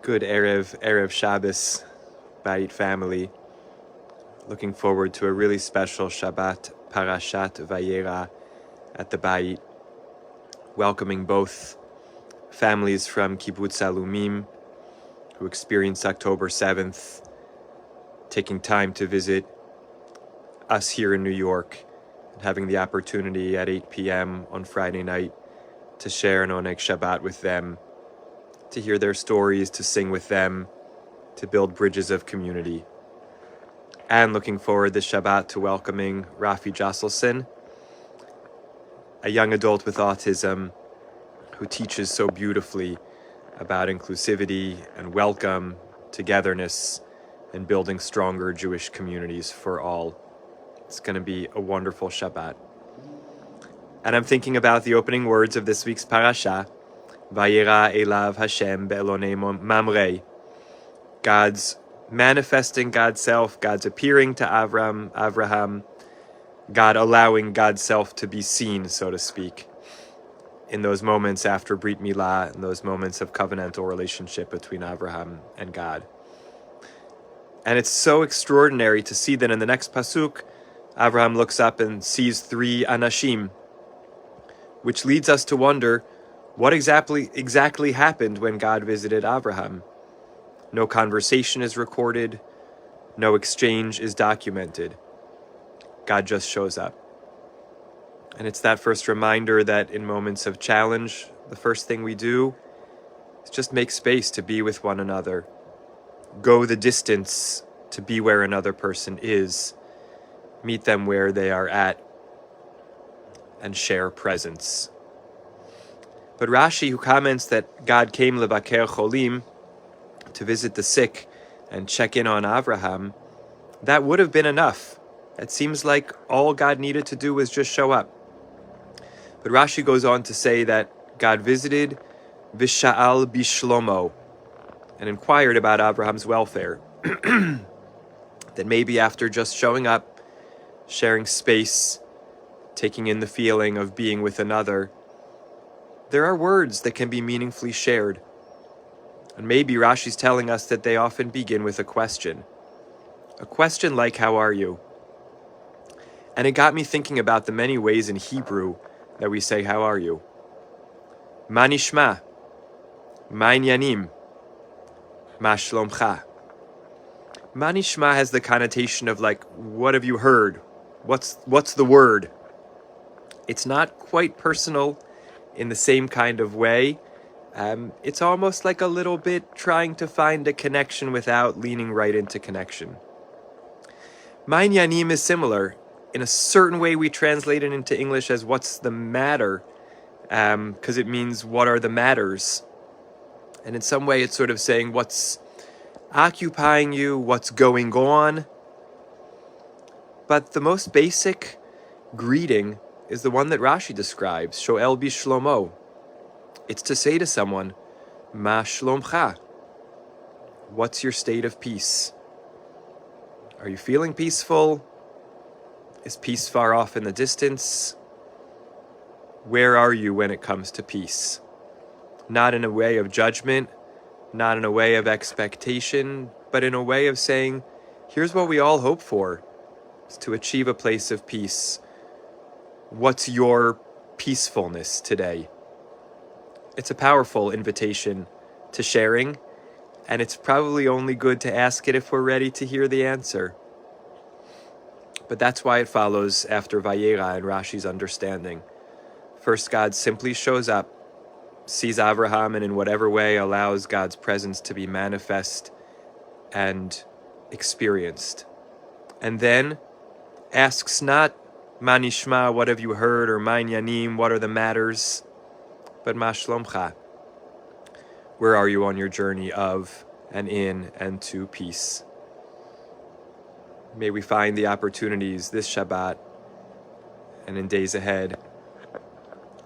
Good Erev Shabbos, Bayit family. Looking forward to a really special Shabbat Parashat Vayera at the Bayit, welcoming both families from Kibbutz Alumim who experienced October 7th, taking time to visit us here in New York, and having the opportunity at 8 p.m. on Friday night to share an Oneg Shabbat with them, to hear their stories, to sing with them, to build bridges of community. And looking forward this Shabbat to welcoming Rafi Josselson, a young adult with autism who teaches so beautifully about inclusivity and welcome, togetherness, and building stronger Jewish communities for all. It's going to be a wonderful Shabbat. And I'm thinking about the opening words of this week's parasha, Vayera elav Hashem be'elonei mamrei. God's manifesting God's self, God's appearing to Avraham, God allowing God's self to be seen, so to speak, in those moments after Brit Milah, in those moments of covenantal relationship between Avraham and God. And it's so extraordinary to see that in the next pasuk, Avraham looks up and sees three anashim, which leads us to wonder what exactly happened when God visited Avraham. No conversation is recorded, no exchange is documented. God just shows up. And it's that first reminder that in moments of challenge, the first thing we do is just make space to be with one another. Go the distance to be where another person is. Meet them where they are at and share presence. But Rashi, who comments that God came lebaker cholim, to visit the sick and check in on Avraham, that would have been enough. It seems like all God needed to do was just show up. But Rashi goes on to say that God visited Visha'al bishlomo and inquired about Abraham's welfare. That maybe after just showing up, sharing space, taking in the feeling of being with another, there are words that can be meaningfully shared. And maybe Rashi's telling us that they often begin with a question. A question like, how are you? And it got me thinking about the many ways in Hebrew that we say, how are you? Ma nishma, ma inyanim, ma shlomcha. Ma nishma has the connotation of like, what have you heard? What's the word? It's not quite personal in the same kind of way. It's almost like a little bit trying to find a connection without leaning right into connection. Mein Yanim is similar. In a certain way, we translate it into English as what's the matter, because it means what are the matters. And in some way, it's sort of saying what's occupying you, what's going on. But the most basic greeting is the one that Rashi describes, Shoel bishlomo. It's to say to someone, Ma shlomcha. What's your state of peace? Are you feeling peaceful? Is peace far off in the distance? Where are you when it comes to peace? Not in a way of judgment, not in a way of expectation, but in a way of saying, here's what we all hope for, is to achieve a place of peace. What's your peacefulness today? It's a powerful invitation to sharing, and it's probably only good to ask it if we're ready to hear the answer. But that's why it follows after Vayera and Rashi's understanding. First, God simply shows up, sees Avraham, and in whatever way allows God's presence to be manifest and experienced. And then asks not, Ma nishma, what have you heard, or Ma inyanim, what are the matters, but Ma shlomcha, where are you on your journey of and in and to peace? May we find the opportunities this Shabbat and in days ahead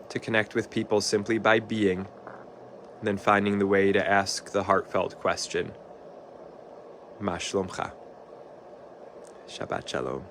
to connect with people simply by being, and then finding the way to ask the heartfelt question, Ma shlomcha. Shabbat shalom.